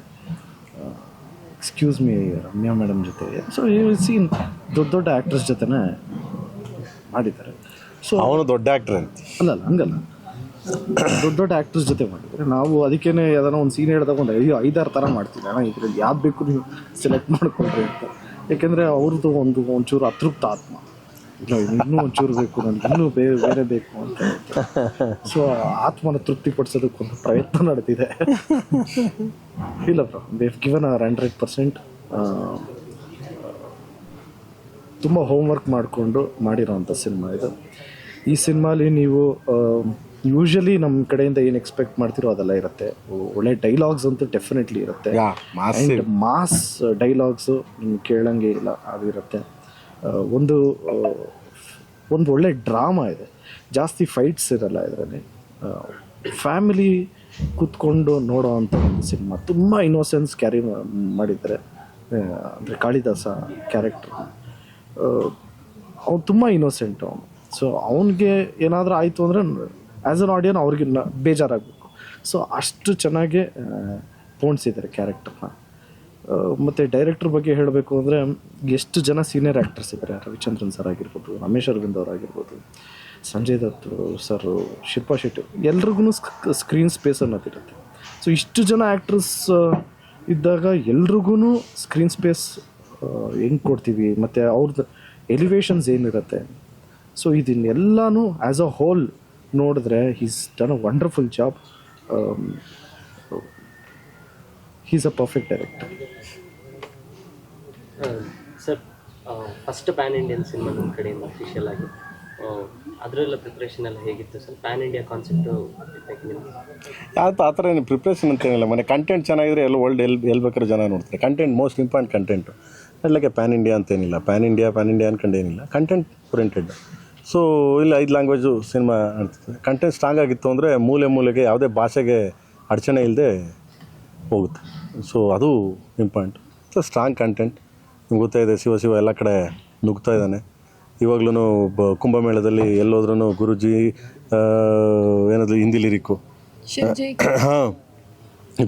ಎಕ್ಸ್ಕ್ಯೂಸ್ ಮೀ ರಮ್ಯಾ ಮೇಡಮ್ ಜೊತೆ. ಸೊ ಈ ಸೀನ್ ದೊಡ್ಡ ಆ್ಯಕ್ಟರ್ಸ್ ಜೊತೆನೇ ಮಾಡಿದ್ದಾರೆ. ಸೊ ಅವನು ದೊಡ್ಡ ಆ್ಯಕ್ಟ್ರ್ ಅಂತ ಅಲ್ಲಲ್ಲ, ಹಂಗಲ್ಲ, ದೊಡ್ಡ ಆ್ಯಕ್ಟರ್ಸ್ ಜೊತೆ ಮಾಡಿದ್ದಾರೆ. ನಾವು ಅದಕ್ಕೇ ಯಾವ್ದಾರ ಒಂದು ಸೀನ್ ಹೇಳಿದಾಗ ಒಂದು 5-6 ಥರ ಮಾಡ್ತೀವಿ. ಅಣ್ಣ ಇದರಲ್ಲಿ ಯಾವ್ದು ಬೇಕು ನೀವು ಸೆಲೆಕ್ಟ್ ಮಾಡಿಕೊಂಡ್ರಿ ಅಂತ. ಯಾಕೆಂದರೆ ಅವ್ರದ್ದು ಒಂಚೂರು ಅತೃಪ್ತ ಆತ್ಮ, ಇಲ್ಲ ಇನ್ನೂ ಒಂಚೂರು ಬೇಕು, ನನಗೆ ಇನ್ನೂ ಬೇರೆ ಬೇಕು ಅಂತ. ಸೊ ಆತ್ಮನ ತೃಪ್ತಿಪಡಿಸೋದಕ್ಕೊಂದು ಪ್ರಯತ್ನ ನಡೆದಿದೆ. ಇಲ್ಲ ಬ್ರೋ, ದೇ ಹ್ಯಾವ್ ಗಿವನ್ 100%. ತುಂಬ ಹೋಮ್ವರ್ಕ್ ಮಾಡಿಕೊಂಡು ಮಾಡಿರೋವಂಥ ಸಿನಿಮಾ ಇದು. ಈ ಸಿನಿಮಾಲಿ ನೀವು ಯೂಶಲಿ ನಮ್ಮ ಕಡೆಯಿಂದ ಏನು ಎಕ್ಸ್ಪೆಕ್ಟ್ ಮಾಡ್ತಿರೋ ಅದೆಲ್ಲ ಇರುತ್ತೆ. ಒಳ್ಳೆ ಡೈಲಾಗ್ಸ್ ಅಂತೂ ಡೆಫಿನೆಟ್ಲಿ ಇರುತ್ತೆ. ಆ್ಯಂಡ್ ಮಾಸ್ ಡೈಲಾಗ್ಸು ನಿಮ್ಗೆ ಕೇಳಂಗೆ ಇಲ್ಲ, ಅದಿರುತ್ತೆ. ಒಂದು ಒಳ್ಳೆ ಡ್ರಾಮಾ ಇದೆ, ಜಾಸ್ತಿ ಫೈಟ್ಸ್ ಇರಲ್ಲ ಇದರಲ್ಲಿ. ಫ್ಯಾಮಿಲಿ ಕೂತ್ಕೊಂಡು ನೋಡೋ ಅಂಥ ಒಂದು ಸಿನಿಮಾ. ತುಂಬ ಇನ್ನೋಸೆನ್ಸ್ ಕ್ಯಾರಿ ಮಾಡಿದ್ದಾರೆ. ಅಂದರೆ ಕಾಳಿದಾಸ ಕ್ಯಾರೆಕ್ಟರ್, ಅವ್ನು ತುಂಬ ಇನ್ನೋಸೆಂಟ್ ಅವನು. ಸೊ ಅವನಿಗೆ ಏನಾದರೂ ಆಯಿತು ಅಂದರೆ ಆ್ಯಸ್ ಅನ್ ಆಡಿಯನ್ ಅವ್ರಿಗೆ ಬೇಜಾರಾಗಬೇಕು. ಸೊ ಅಷ್ಟು ಚೆನ್ನಾಗಿ ಪೋಣಿಸಿದ್ದಾರೆ ಕ್ಯಾರೆಕ್ಟರ್ನ. ಮತ್ತು ಡೈರೆಕ್ಟರ್ ಬಗ್ಗೆ ಹೇಳಬೇಕು ಅಂದರೆ ಎಷ್ಟು ಜನ ಸೀನಿಯರ್ ಆ್ಯಕ್ಟರ್ಸ್ ಇದ್ದಾರೆ. ರವಿಚಂದ್ರನ್ ಸರ್ ಆಗಿರ್ಬೋದು, ರಮೇಶ್ ಅರವಿಂದ್ ಅವರಾಗಿರ್ಬೋದು, ಸಂಜಯ್ ದತ್ ಸರ್, ಶಿಲ್ಪಾ ಶೆಟ್ಟಿ, ಎಲ್ರಿಗೂ ಸ್ಕ್ರೀನ್ ಸ್ಪೇಸ್ ಅನ್ನೋದಿರುತ್ತೆ. ಸೊ ಇಷ್ಟು ಜನ ಆ್ಯಕ್ಟರ್ಸ್ ಇದ್ದಾಗ ಎಲ್ರಿಗೂ ಸ್ಕ್ರೀನ್ ಸ್ಪೇಸ್ ಹೆಂಗೆ ಕೊಡ್ತೀವಿ ಮತ್ತು ಅವ್ರದ್ದು ಎಲಿವೇಶನ್ಸ್ ಏನಿರುತ್ತೆ. ಸೊ ಇದನ್ನೆಲ್ಲನೂ ಆ್ಯಸ್ ಅ ಹೋಲ್ ನೋಡಿದ್ರೆ he's done a wonderful job. He's a perfect director. Sir, first pan Indian cinema ನಮ್ಮ ಕಡೆಯಿಂದ ಅಫಿಷಿಯಲ್ ಆಗಿ, ಅದರೆಲ್ಲ ಪ್ರಿಪ್ರೇಷನ್ ಎಲ್ಲ ಹೇಗಿತ್ತು ಸರ್? ಪ್ಯಾನ್ ಇಂಡಿಯಾ ಕಾನ್ಸೆಪ್ಟು ಯಾವತ್ತು ಆ ಥರ ಏನು ಪ್ರಿಪ್ರೇಷನ್ ಅಂತೇನಿಲ್ಲ. ಮನೆ ಕಂಟೆಂಟ್ ಚೆನ್ನಾಗಿದ್ರೆ ಎಲ್ಲ ವರ್ಲ್ಡ್ ಎಲ್ಲಿ ಬೇಕಾದ್ರೂ ಜನ ನೋಡ್ತಾರೆ. Content most important content. ಎಲ್ಲಕ್ಕೆ ಪ್ಯಾನ್ ಇಂಡಿಯಾ ಅಂತೇನಿಲ್ಲ, ಪ್ಯಾನ್ ಇಂಡಿಯಾ ಅನ್ಕೊಂಡೇನಿಲ್ಲ, ಕಂಟೆಂಟ್ ಓರಿಯೆಂಟೆಡ್. ಸೊ ಇಲ್ಲಿ 5 ಲ್ಯಾಂಗ್ವೇಜು ಸಿನಿಮಾ ಆಗ್ತದೆ. ಕಂಟೆಂಟ್ ಸ್ಟ್ರಾಂಗ್ ಆಗಿತ್ತು ಅಂದರೆ ಮೂಲೆಗೆ ಯಾವುದೇ ಭಾಷೆಗೆ ಅಡಚಣೆ ಇಲ್ಲದೆ ಹೋಗುತ್ತೆ. ಸೊ ಅದು ಇಂಪಾರ್ಟೆಂಟ್. So strong content. ನಿಮ್ಗೆ ಗೊತ್ತಾಯಿದೆ, ಶಿವ ಎಲ್ಲ ಕಡೆ ನುಗ್ತಾ ಇದ್ದಾನೆ. ಇವಾಗ್ಲೂ ಕುಂಭಮೇಳದಲ್ಲಿ ಎಲ್ಲೋದ್ರೂ ಗುರುಜಿ ಏನಾದರೂ ಹಿಂದಿ ಲಿರಿಕ್ಕು, ಹಾಂ,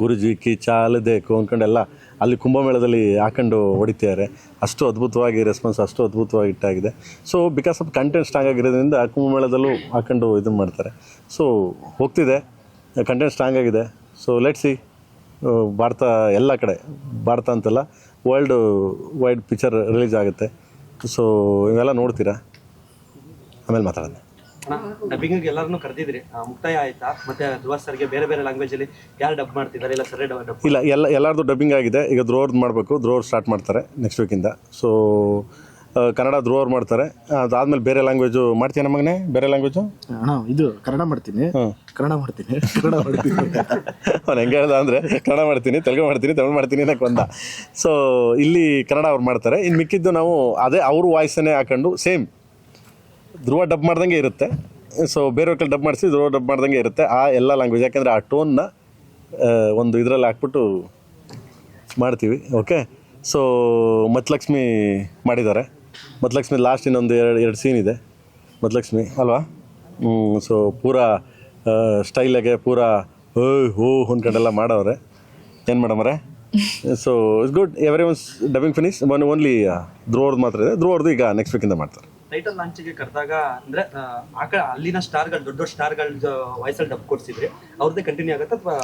ಗುರುಜಿ ಕಿ ಚಾಲ್ ದೇಕು ಅಂದ್ಕೊಂಡೆಲ್ಲ ಅಲ್ಲಿ ಕುಂಭಮೇಳದಲ್ಲಿ ಹಾಕೊಂಡು ಹೊಡಿತಾರೆ. ಅಷ್ಟು ಅದ್ಭುತವಾಗಿ ರೆಸ್ಪಾನ್ಸ್, ಅಷ್ಟು ಅದ್ಭುತವಾಗಿ ಇಟ್ಟಾಗಿದೆ. So because of content strong ಆಗಿರೋದ್ರಿಂದ ಕುಂಭಮೇಳದಲ್ಲೂ ಹಾಕೊಂಡು ಇದನ್ನು ಮಾಡ್ತಾರೆ. ಸೊ ಹೋಗ್ತಿದೆ, ಕಂಟೆಂಟ್ ಸ್ಟ್ರಾಂಗ್ ಆಗಿದೆ. ಸೊ ಲೆಟ್ಸ್ ಸಿ, ಭಾರತ ಎಲ್ಲ ಕಡೆ, ಭಾರತ ಅಂತಲ್ಲ ವರ್ಲ್ಡ್ ವೈಡ್ ಪಿಕ್ಚರ್ ರಿಲೀಸ್ ಆಗುತ್ತೆ. ಸೊ ಇವೆಲ್ಲ ನೋಡ್ತೀರಾ, ಆಮೇಲೆ ಮಾತಾಡೋಣ. ಡಬ್ಬಿಂಗಿಗೆ ಎಲ್ಲರನ್ನೂ ಕರೆದಿದ್ರಿ, ಮುಕ್ತಾಯ ಆಯ್ತಾ? ಮತ್ತೆ ಧ್ರುವ ಸರ್ಗೆ ಬೇರೆ ಲ್ಯಾಂಗ್ವೇಜಲ್ಲಿ ಯಾರು ಡಬ್ ಮಾಡ್ತಿದ್ದಾರೆ? ಇಲ್ಲ ಸರ್ ಡಬ್ ಇಲ್ಲ, ಎಲ್ಲರದು ಡಬ್ಬಿಂಗ್ ಆಗಿದೆ. ಈಗ ಧ್ರುವರ್ದು ಮಾಡಬೇಕು. ಧ್ರುವರ್ ಸ್ಟಾರ್ಟ್ ಮಾಡ್ತಾರೆ ನೆಕ್ಸ್ಟ್ ವೀಕಿಂದ. ಸೊ ಕನ್ನಡ ಧ್ರುವರ್ ಮಾಡ್ತಾರೆ. ಅದಾದ್ಮೇಲೆ ಬೇರೆ ಲ್ಯಾಂಗ್ವೇಜು ಮಾಡ್ತೀಯ ನಮಗನೇ? ಬೇರೆ ಲ್ಯಾಂಗ್ವೇಜು ಅಣ್ಣ ಇದು ಕನ್ನಡ ಮಾಡ್ತೀನಿ. ಅವ್ನು ಹೆಂಗೆ ಹೇಳ್ದ ಅಂದರೆ ಕನ್ನಡ ಮಾಡ್ತೀನಿ, ತೆಲುಗು ಮಾಡ್ತೀನಿ, ತಮಿಳು ಮಾಡ್ತೀನಿ ಅನ್ನಕ್ಕೆ ಬಂದ. ಸೊ ಇಲ್ಲಿ ಕನ್ನಡ ಅವ್ರು ಮಾಡ್ತಾರೆ. ಇನ್ನು ಮಿಕ್ಕಿದ್ದು ನಾವು ಅದೇ ಅವ್ರ ವಾಯ್ಸನ್ನೇ ಹಾಕೊಂಡು ಸೇಮ್ ಧ್ರುವ ಡಬ್ ಮಾಡ್ದಂಗೆ ಇರುತ್ತೆ. ಸೊ ಬೇರೆಯವ್ರ ಕಡೆ ಡಬ್ ಮಾಡಿಸಿ ಧ್ರುವ ಡಬ್ ಮಾಡ್ದಂಗೆ ಇರುತ್ತೆ ಆ ಎಲ್ಲ ಲ್ಯಾಂಗ್ವೇಜ್. ಯಾಕೆಂದರೆ ಆ ಟೋನ್ನ ಒಂದು ಇದರಲ್ಲಿ ಹಾಕ್ಬಿಟ್ಟು ಮಾಡ್ತೀವಿ. ಓಕೆ. ಸೊ ಮತ್ಲಕ್ಷ್ಮಿ ಮಾಡಿದ್ದಾರೆ. ಮತ್ಲಕ್ಷ್ಮಿ ಲಾಸ್ಟ್ ಇನ್ನೊಂದು ಎರಡು ಸೀನ್ ಇದೆ ಮತ್ಲಕ್ಷ್ಮಿ ಅಲ್ವಾ? ಸೊ ಪೂರಾ ಸ್ಟೈಲಾಗೆ ಪೂರಾ ಹೋ ಅಂದ್ಕೊಂಡೆಲ್ಲ ಮಾಡವ್ರೆ. ಏನು ಮಾಡಮ್ರೆ? So it's good. Every one's dubbing finish. Only ಧ್ರುವರ್ದು ಮಾತ್ರ ಇದೆ. ಧ್ರುವರ್ದು ಈಗ ನೆಕ್ಸ್ಟ್ ವೀಕಿಂದ ಮಾಡ್ತಾರೆ. ಟೈಟಲ್ ಲಾಂಚಿಗೆ ಕರೆದಾಗ ಅಂದರೆ ಅಲ್ಲಿನ ಸ್ಟಾರ್ಗಳು, ದೊಡ್ಡ ಸ್ಟಾರ್ಗಳ ವಾಯ್ಸಲ್ಲಿ ಡಬ್ ಕೊಡ್ಸಿದ್ರಿ, ಅವ್ರದ್ದೇ ಕಂಟಿನ್ಯೂ ಆಗುತ್ತೆ ಅಥವಾ?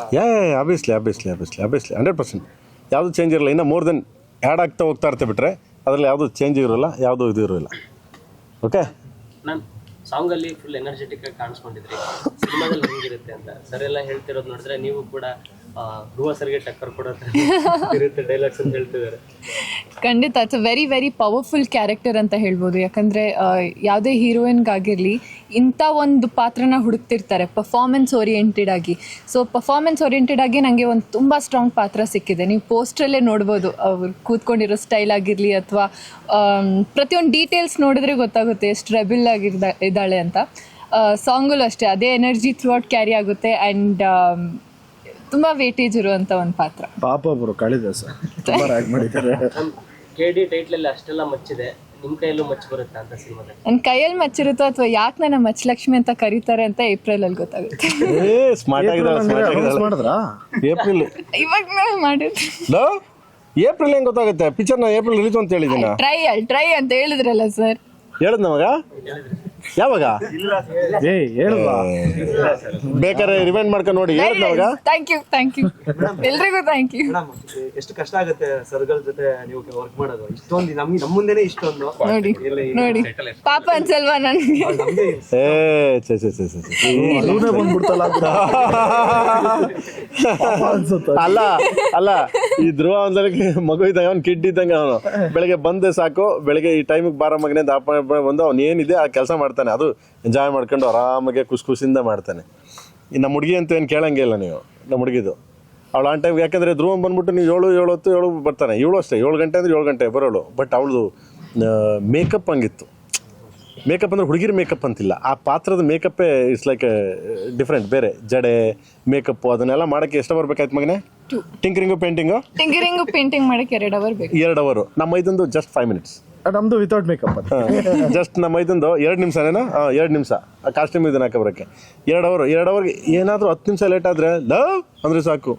ಆಬ್ವಿಯಸ್ಲಿ 100%. ಯಾವುದು ಚೇಂಜ್ ಇರಲ್ಲ. ಇನ್ನು ಮೋರ್ ದೆನ್ ಆ್ಯಡ್ ಆಗ್ತಾ ಹೋಗ್ತಾ ಇರ್ತೆ ಬಿಟ್ಟರೆ ಅದರಲ್ಲಿ ಯಾವುದು ಚೇಂಜ್ ಇರೋಲ್ಲ, ಯಾವುದೂ ಇದು ಇರೋಲ್ಲ. ಓಕೆ. ಮ್ಯಾಮ್, ಸಾಂಗಲ್ಲಿ ಫುಲ್ ಎನರ್ಜೆಟಿಕ್ ಆಗಿ ಕಾಣಿಸ್ಕೊಂಡಿದ್ರಿ. ಸಿನಿಮಾದಲ್ಲಿ ಹೆಂಗಿರುತ್ತೆ ಅಂತ ಸರ್ ಎಲ್ಲ ಹೇಳ್ತಿರೋದು ನೋಡಿದ್ರೆ ನೀವು ಕೂಡ ಧ್ರುವ ಸರ್ಗೆ ಟಕ್ಕರ್ ಕೊಡೋದು ಇರುತ್ತೆ ಡೈಲಾಗ್ಸ್ ಅಂತ ಹೇಳ್ತಿದ್ದಾರೆ. ಖಂಡಿತ it's a very powerful character ಅಂತ ಹೇಳ್ಬೋದು. ಯಾಕಂದರೆ ಯಾವುದೇ ಹೀರೋಯಿನ್ಗಾಗಿರಲಿ ಇಂಥ ಒಂದು ಪಾತ್ರನ ಹುಡುಕ್ತಿರ್ತಾರೆ ಪರ್ಫಾರ್ಮೆನ್ಸ್ ಓರಿಯೆಂಟೆಡ್ ಆಗಿ. ಸೊ ಪರ್ಫಾರ್ಮೆನ್ಸ್ ಓರಿಯೆಂಟೆಡ್ ಆಗಿ ನನಗೆ ಒಂದು ತುಂಬ ಸ್ಟ್ರಾಂಗ್ ಪಾತ್ರ ಸಿಕ್ಕಿದೆ. ನೀವು ಪೋಸ್ಟ್ರಲ್ಲೇ ನೋಡ್ಬೋದು ಅವ್ರು ಕೂತ್ಕೊಂಡಿರೋ ಸ್ಟೈಲ್ ಆಗಿರಲಿ ಅಥವಾ ಪ್ರತಿಯೊಂದು ಡೀಟೇಲ್ಸ್ ನೋಡಿದ್ರೆ ಗೊತ್ತಾಗುತ್ತೆ ಎಷ್ಟು ರೆಬಲ್ ಇದ್ದಾಳೆ ಅಂತ. ಸಾಂಗಲ್ಲೂ ಅಷ್ಟೇ ಅದೇ ಎನರ್ಜಿ ಥ್ರೂ ಔಟ್ ಕ್ಯಾರಿ ಆಗುತ್ತೆ. ಆ್ಯಂಡ್ ತುಂಬ ವೇಟೇಜ್ ಇರುವಂಥ ಒಂದು ಪಾತ್ರ. ಪಾಪ ಬರೋ ಕಾಳಿದಾಸ ತುಂಬ ಆ್ಯಕ್ಟ್ ಮಾಡಿದ್ದಾರೆ. KD ಟೈಟ್ಲಲ್ಲಿ ಅಷ್ಟೆಲ್ಲ ಮಚ್ಚಿದೆ, ನಿಮ್ಮ ಕೈಯಲ್ಲೂ ಮಚ್ಚು ಬರುತ್ತೆ ಅಂತ ಸಿನಿಮಾದಲ್ಲಿ? ನನ್ನ ಕೈಯಲ್ಲಿ ಮಚ್ಚಿರುತ್ತೋ ಅಥವಾ ಯಾಕೆ ನನ್ನ ಮಚ್ಚಲಕ್ಷ್ಮಿ ಅಂತ ಕರೀತಾರೆ ಅಂತ ಏಪ್ರಿಲಲ್ಲಿ ಗೊತ್ತಾಗುತ್ತೆ. ಸ್ಮಾರ್ಟ್ ಆಗಿದ್ದಾಳೆ. ಮಾಡಿದ್ರಾ? ಏಪ್ರಿಲ್ ಇವಾಗ ನಾನು ಮಾಡಿದ್ದೆ. ಏಪ್ರಿಲ್ ಹೆಂಗೆ ಗೊತ್ತಾಗುತ್ತೆ? ಪಿಕ್ಚರ್ನ ಏಪ್ರಿಲ್ ರಿಲೀಸ್ ಅಂತ ಹೇಳಿದ್ದೀನ. ಟ್ರೈ ಅಂತ ಹೇಳಿದ್ರಲ್ಲ ಸರ್. ಹೇಳಿದ್ ನಮಗ ಯಾವಾಗ ಹೇಳುವಾ ಬೇಕಾದ್ರೆ ರಿಮೈಂಡ್ ಮಾಡ್ಕೊಂಡು ನೋಡಿ ಹೇಳಿದ್ನ ಅವಾಗ. ಥ್ಯಾಂಕ್ ಯು ಎಲ್ರಿಗೂ ಥ್ಯಾಂಕ್ ಯು. ಮೇಡಮ್ ಎಷ್ಟು ಕಷ್ಟ ಆಗುತ್ತೆ ಸರ್ಗಳ ಜೊತೆ ನೀವು ವರ್ಕ್ ಮಾಡೋದು, ಇಷ್ಟೊಂದು ನಮ್ಗೆ ನಮ್ಮ ಮುಂದೆನೆ ಇಷ್ಟೊಂದು ನೋಡಿ ಪಾಪ ಅನ್ಸಲ್ವಾ ನನಗೆ? ನಮ್ಗೆ ಏ ಛೇ ಛೇ ಛೇ ಛೇ ಛೇ. ಅಲ್ಲೂನೇ ಬಂದ್ಬಿಡ್ತಲ್ಲ ಅಲ್ಲ ಅಲ್ಲ ಈ ಧ್ರುವ ಒಂದ್ಸಲಕ್ಕೆ ಮಗು ಇದ್ದಂಗೆ ಅವ್ನು ಕಿಡ್ ಇದ್ದಂಗೆ ಅವನು ಬೆಳಗ್ಗೆ ಬಂದೆ ಸಾಕು, ಬೆಳಗ್ಗೆ ಈ ಟೈಮಿಗೆ ಬಾರೋ ಮಗನೇ ಬಂದು ಅವ್ನು ಏನಿದೆ ಆ ಕೆಲಸ ಮಾಡ್ತಾನೆ, ಅದು ಎಂಜಾಯ್ ಮಾಡ್ಕೊಂಡು ಆರಾಮಾಗೆ ಖುಷಿಯಿಂದ ಮಾಡ್ತಾನೆ. ಇನ್ನು ನಮ್ಮ ಹುಡುಗಿ ಅಂತ ಏನು ಕೇಳಂಗಿಲ್ಲ ನೀವು, ನಮ್ಮ ಹುಡುಗಿದು ಅವಳು ಆನ್ ಟೈಮ್ಗೆ, ಯಾಕಂದರೆ ಧ್ರುವ ಬಂದ್ಬಿಟ್ಟು ನೀವು 7 ಬರ್ತಾನೆ, ಇವಳು ಅಷ್ಟೇ 7 ಗಂಟೆ ಅಂದರೆ 7 ಗಂಟೆ ಬರೋಳು. ಬಟ್ ಅವಳದು ಮೇಕಪ್ ಹಂಗಿತ್ತು. ಮೇಕಪ್ ಅಂದರೆ ಹುಡುಗಿರ ಮೇಕಪ್ ಅಂತಿಲ್ಲ, ಆ ಪಾತ್ರದ ಮೇಕಪ್ಪೇ ಇಟ್ಸ್ ಲೈಕ್ ಡಿಫ್ರೆಂಟ್, ಬೇರೆ ಜಡೆ ಮೇಕಪ್ಪು ಅದನ್ನೆಲ್ಲ ಮಾಡೋಕ್ಕೆ ಎಷ್ಟು ಬರ್ಬೇಕಾಯ್ತು ಮಗನೇ? ಟಿಂಕರಿಂಗು ಪೇಂಟಿಂಗ್ ಮಾಡಕ್ಕೆ 2 ಅವರ್ ಬೇಕು. 2 ಅವರು. ನಮ್ಮ ಐದೊಂದು ಜಸ್ಟ್ 5 ಮಿನಿಟ್ಸ್. ನಮ್ದು ವಿತೌಟ್ ಮೇಕಪ್ ಜಸ್ಟ್ ನಮ್ಮ ಐದೊಂದು 2 ನಿಮಿಷನೇನೋ, 2 ನಿಮಿಷ ಆ ಕಾಸ್ಟ್ಯೂಮ್ ಇದನ್ನ ಹಾಕಿ ಬರೋಕ್ಕೆ 2 ಅವರ್ಗೆ ಏನಾದರೂ 10 ನಿಮಿಷ ಲೇಟ್ ಆದರೆ ಲವ್ ಅಂದರೆ ಸಾಕು